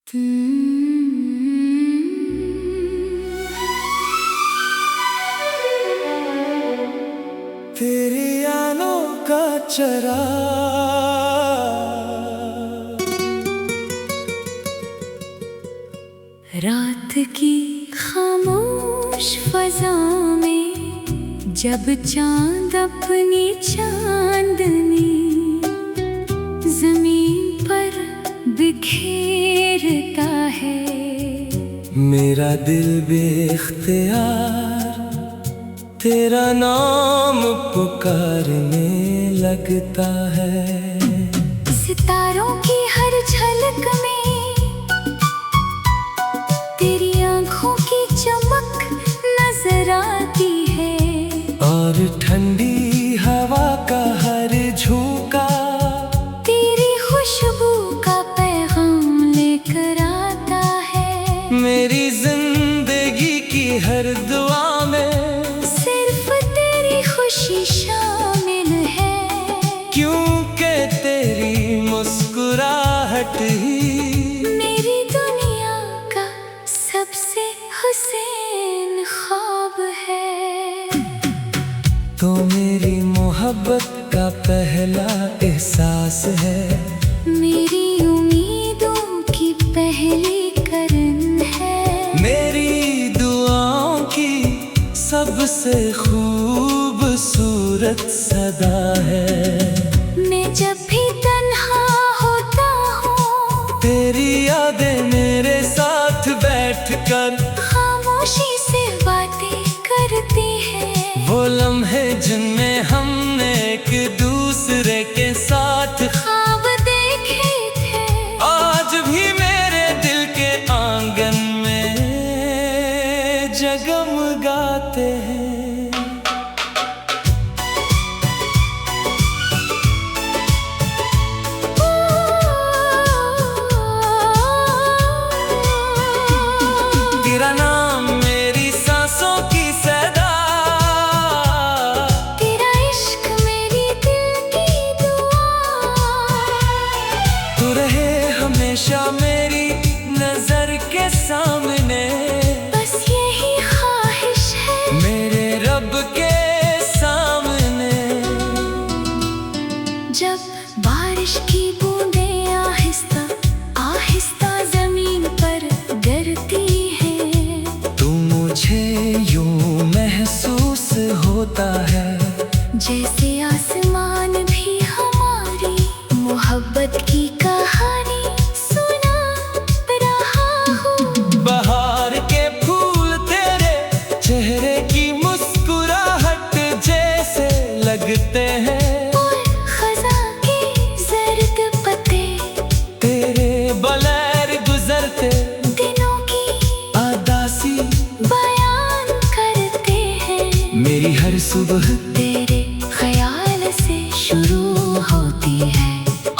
तेरी आनों का चरा रात की खामोश फजा में जब चांद अपनी चांदनी जमीन पर बिखेरता है, मेरा दिल बेख्तियार तेरा नाम पुकारने लगता है। सितारों की हर झलक में तेरी आंखों की चमक नजर आती है, और ठंडी हवा का हर झोंका तेरी खुशबू का पैगाम लेकर आता है। मेरी जिंदगी की हर दुआ में सिर्फ तेरी खुशी शामिल है, क्योंकि तेरी मुस्कुराहट ही मेरी दुनिया का सबसे हुसैन ख्वाब है। तो मेरी मोहब्बत का पहला एहसास है, मेरी उम्मीदों की पहली करन है, मेरी दुआओं की सबसे खूबसूरत सदा है। मैं जब भी तन्हा होता हूँ तेरी यादें मेरे साथ बैठकर खामोशी से बातें करती है, वो लम्हे जिनमें हमने एक दूसरे के साथ ख्वाब देखे थे, आज भी मेरे दिल के आंगन में जगमगाते हैं। तेरा नाम मेरी सांसों की सदा, तेरा इश्क मेरी दिल की दुआ, तू रहे हमेशा मेरी नजर के सामने, बस यही ख्वाहिश है मेरे रब के सामने। जब बारिश की बूंदें आहिस्ता आहिस्ता जमीन पर गिरती हैं, तू मुझे यूं महसूस होता है जैसे आसमान भी हमारी मोहब्बत की कहानी सुना रहा हो। बहार के फूल तेरे चेहरे की मुस्कुराहट जैसे लगते हैं, और खज़ां के ज़र्द पत्ते तेरे बगैर गुजरते दिनों की आदासी बयान करते हैं। मेरी हर सुबह तेरे ख्याल से शुरू होती है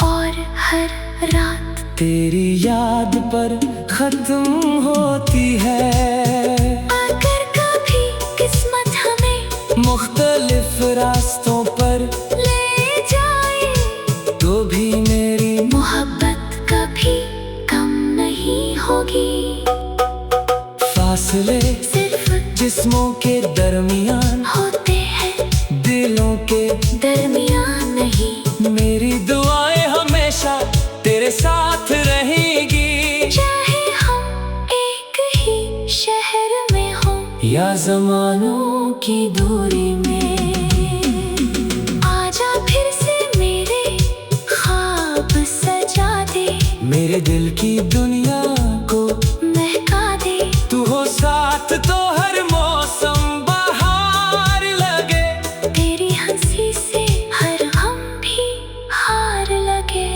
और हर रात तेरी याद पर खत्म होती है। अगर कभी किस्मत हमें मुख्तलिफ रास्तों पर ले जाए तो भी मेरी मोहब्बत कभी कम नहीं होगी। फासले सिर्फ जिस्मों के दरमियान होते हैं, दिलों के दरमियान नहीं। मेरी दुआएं हमेशा तेरे साथ रहेंगी, चाहे हम एक ही शहर में हो या ज़मानों की दूरी में। आजा फिर से मेरे ख्वाब सजा दे, मेरे दिल की दुनिया को महका दे। तू हो साथ तो हर मौसम बहार लगे, तेरी हंसी से हर गम भी हार लगे।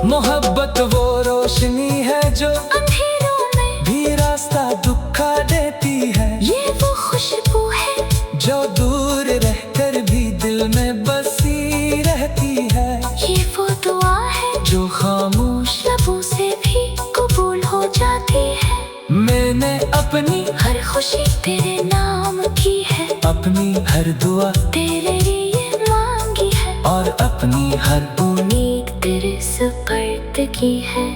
मोहब्बत वो रोशनी है जो अंधेरों में भी रास्ता दुखा देती है, ये वो खुशबू है जो दूर रहकर भी दिल में बसी रहती है, ये वो दुआ है जो खामोश लबों से भी कबूल हो जाती है। मैंने अपनी हर खुशी तेरे नाम की है, अपनी हर दुआ तेरे लिए मांगी है, और अपनी हर उम्मीद तेरे सुपर्द की है।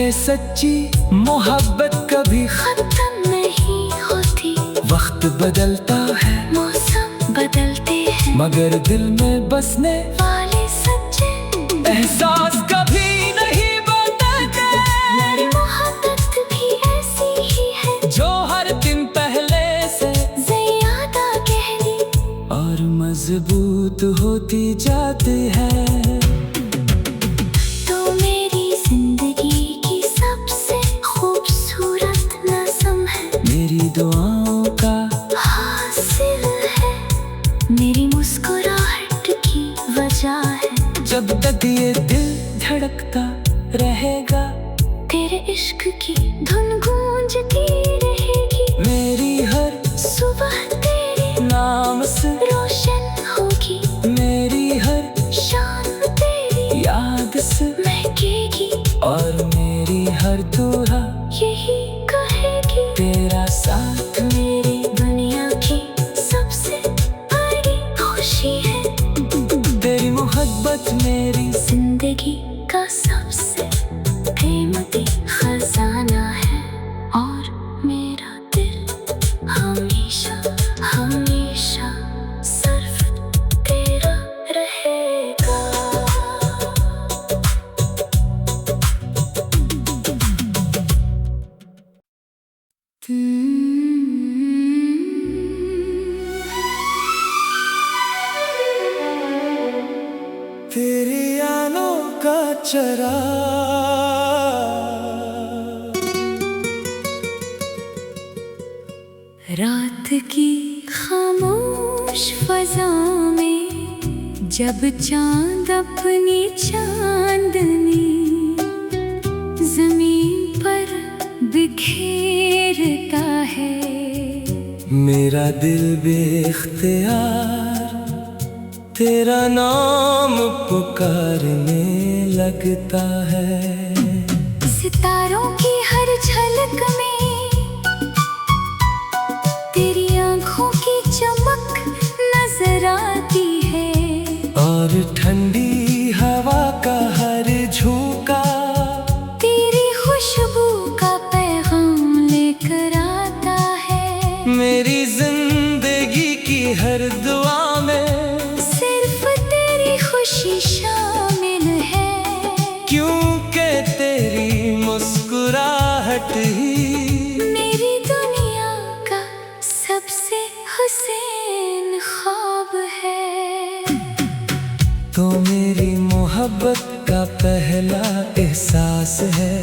ये सच्ची मोहब्बत कभी खत्म नहीं होती। वक्त बदलता है, मौसम बदलते हैं, मगर दिल में बसने वाले सच्चे एहसास कभी नहीं बदलते। मेरी मोहब्बत भी ऐसी ही है, जो हर दिन पहले से ज्यादा गहरी और मजबूत होती जाती है। तो मेरी जिंदगी की सबसे खूबसूरत नज़म है, मेरी दुआओं का हासिल है, मेरी मुस्कुराहट की वजह है। जब तक ये दिल धड़कता रहेगा, तेरे इश्क की धुन गूंजती रहेगी। मेरी हर सुबह तेरे नाम से रोशन होगी, मेरी हर शाम तेरी याद से महकेगी, और मेरी हर दुआ यही कहेगी तेरा साथ मेरी दुनिया की सबसे बड़ी खुशी है। तेरी मोहब्बत मेरी जिंदगी का सबसे कीमती खजाना है, और मेरा दिल हमेशा हमेशा सिर्फ तेरा रहेगा। तेरी आनों का चरा रात की खामोश फजा में जब चांद अपनी चांदनी जमीन पर बिखेरता है, मेरा दिल बेख्तियार तेरा नाम पुकारने लगता है। सितारों की हर झलक में तेरी आंखों की चमक नजर आती है, और ठंडी हवा का हर झोंका तेरी खुशबू का पैगाम लेकर आता है। मेरी जिंदगी की हर दुआ में सिर्फ तेरी खुशी शामिल है, क्योंकि तेरी मुस्कुराहट ही मेरी दुनिया का सबसे हुसैन ख्वाब है। तो मेरी मोहब्बत का पहला एहसास है,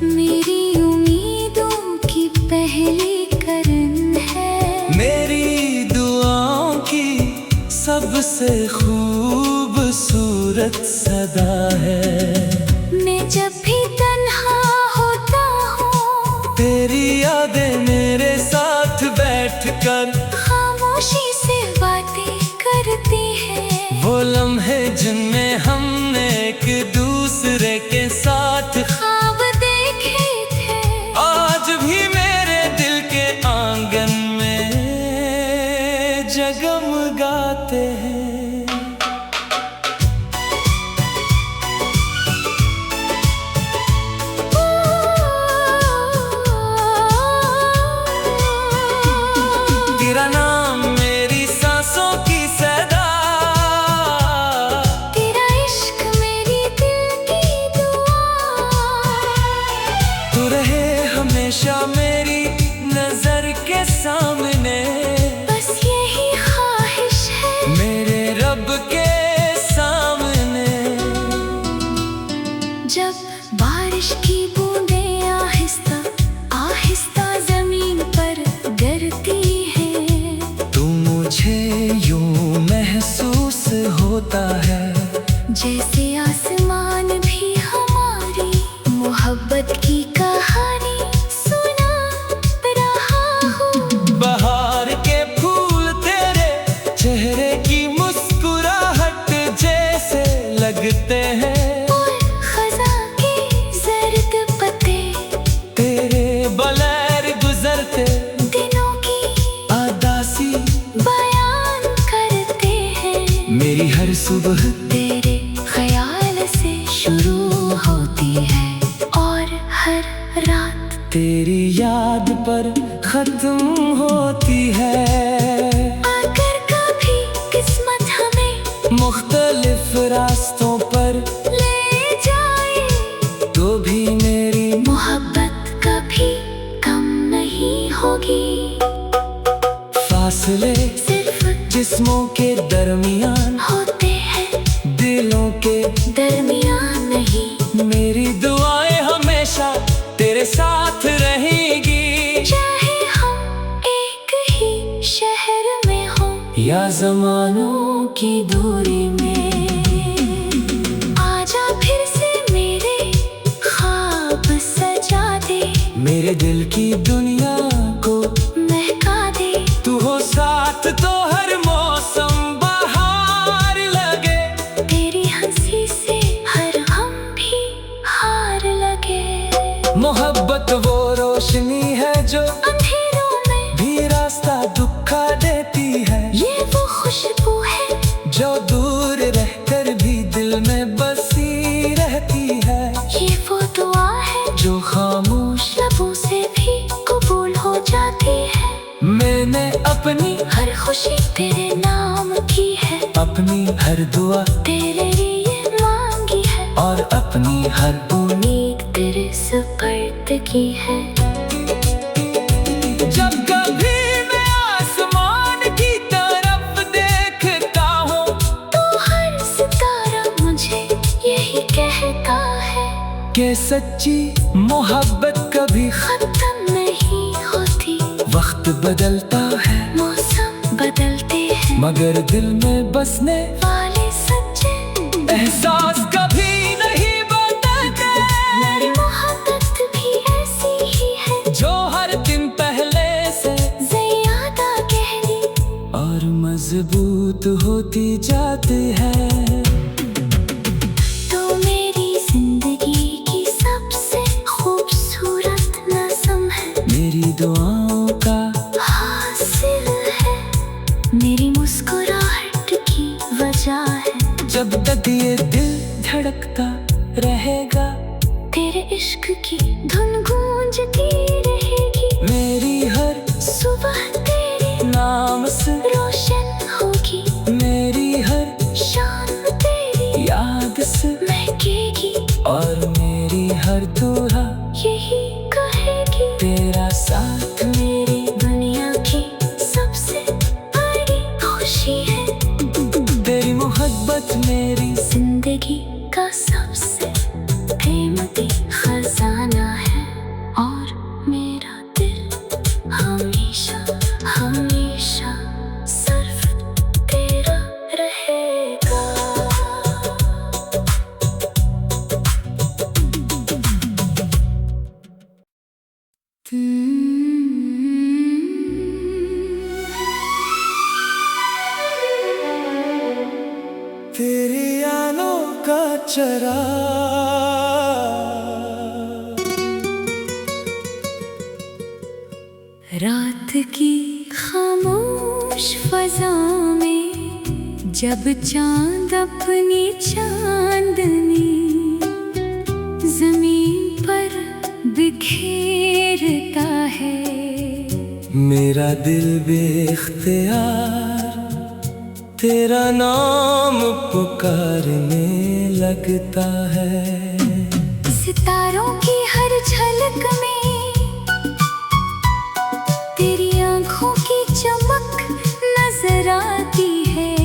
मेरी उम्मीदों की पहली करन है, मेरी दुआओं की सबसे खूबसूरत सदा है। मैं जब भी तन्हा होता हूँ, तेरी यादें मेरे साथ बैठकर खामोशी से बातें करती है। वो लम्हे जिनमें हमने एक दूसरे के साथ ख्वाब देखे थे, आज भी मेरे दिल के आंगन में जगमगाते हैं। तेरा नाम मेरी सांसों की सदा, तेरा इश्क मेरी दिल की दुआ, तू रहे हमेशा मेरी नजर के सामने। बस यही ख्वाहिश है मेरे रब के सामने। जब बारिश की बूंदें आहिस्ता आहिस्ता जमीन पर गिरती हैं, तू मुझे यूं महसूस होता है जैसे आसमान भी हमारी मोहब्बत की कहानी सुना रहा हो। बहार पर खत्म होती है। अगर कभी किस्मत हमें मुख्तलिफ रास्तों पर ले जाए तो भी मेरी मोहब्बत कभी कम नहीं होगी। फासले सिर्फ जिस्मों के दरमियान होते हैं, दिलों के दरमियान नहीं। मेरी दुआएं हमेशा तेरे साथ रहेगी। चाहे हम एक ही शहर में हो या ज़मानों की दूरी में, आजा फिर से मेरे ख्वाब सजा दे, मेरे दिल की दुनिया को महका दे। तू हो साथ तो हर मौसम बहार लगे। तेरी हंसी से हर हम भी हार लगे। मोहब्बत वो रोशनी है जो अंधेरों में भी रास्ता दुखा देती है। ये वो खुशबू है जो दूर रहकर भी दिल में बसी रहती है। ये वो दुआ है जो खामोश लबों से भी कबूल हो जाती है। मैंने अपनी हर खुशी तेरे नाम की है, अपनी हर दुआ तेरे लिए मांगी है, और अपनी हर उम्मीद तेरे सुपर्द की है। जब कभी मैं आसमान की तरफ देखता हूँ तो हर सितारा मुझे यही कहता है कि सच्ची मोहब्बत कभी खत्म नहीं होती। वक्त बदलता है मौसम बदलते हैं, मगर दिल में बसने वाले सच्चे एहसास कभी नहीं बदलते। मेरी मोहब्बत भी ऐसी ही है जो हर दिन पहले से ज्यादा गहरी और मजबूत होती जाती है। तो मेरी जिंदगी की सबसे खूबसूरत नज़म है, मेरी दुआओं का हासिल है, मेरी मुस्कुराहट की वजह है। जब तक ये दिल धड़कता रहेगा, तेरे इश्क की धुन गूंजती रहेगी। मेरी हर सुबह तेरे नाम से रोशन होगी, मेरी हर शाम तेरी याद से महकेगी, और मेरी हर दुआ यही कहेगी तेरा साथ मेरी दुनिया की सबसे बड़ी खुशी है। तेरी मोहब्बत मेरी जिंदगी का सबसे कीमती खजाना है, और मेरा दिल हमेशा हमेशा सिर्फ तेरा रहेगा। तेरी आलों का चरा रात की खामोश फजा में जब चांद अपनी चांदनी जमीन पर बिखेरता है, मेरा दिल बेख्तियार तेरा नाम पुकारने लगता है। सितारों की हर झलक में तेरी आंखों की चमक नजर आती है,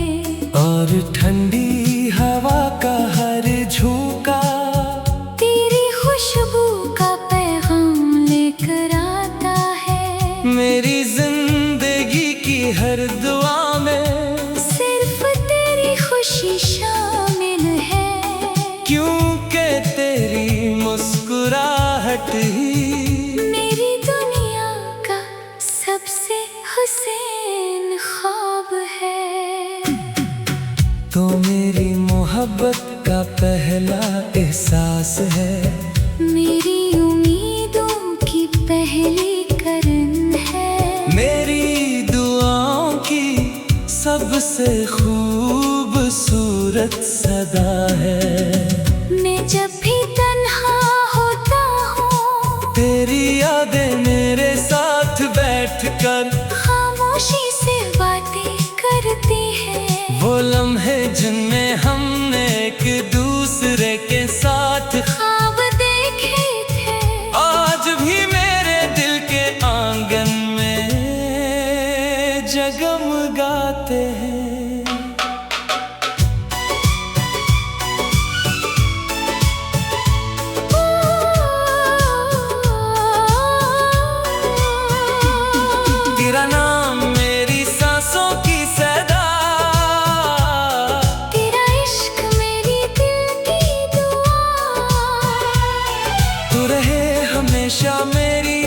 और ठंडी हवा का हर झोंका तेरी खुशबू का पैगाम लेकर आता है। मेरी जिंदगी की हर दुआ में सिर्फ तेरी खुशी शामिल है, क्योंकि तेरी मुस्कुराहट ही मेरी दुनिया का सबसे हुसैन ख्वाब है। तो मेरी मोहब्बत का पहला एहसास है, मेरी उम्मीदों की पहली करन है, मेरी दुआओं की सबसे खूबसूरत सदा है। मैं जब भी तन्हा होता हूँ तेरी यादें मेरे साथ बैठ कर खामोशी से बातें करती है। वो लम्हे जिनमें हमने एक दूसरे के साथ ख्वाब देखे थे, आज भी मेरे दिल के आंगन में जगमगाते हैं। तेरा नाम मेरी सांसों की सदा, तेरा इश्क मेरी दिल की दुआ। तू रहे हमेशा मेरी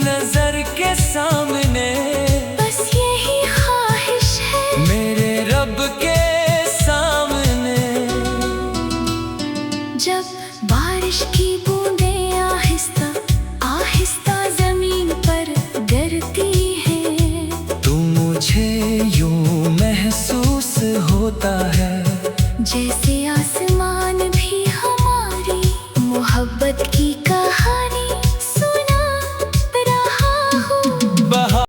नजर के सामने, बस यही ख्वाहिश है मेरे रब के सामने। जब बारिश की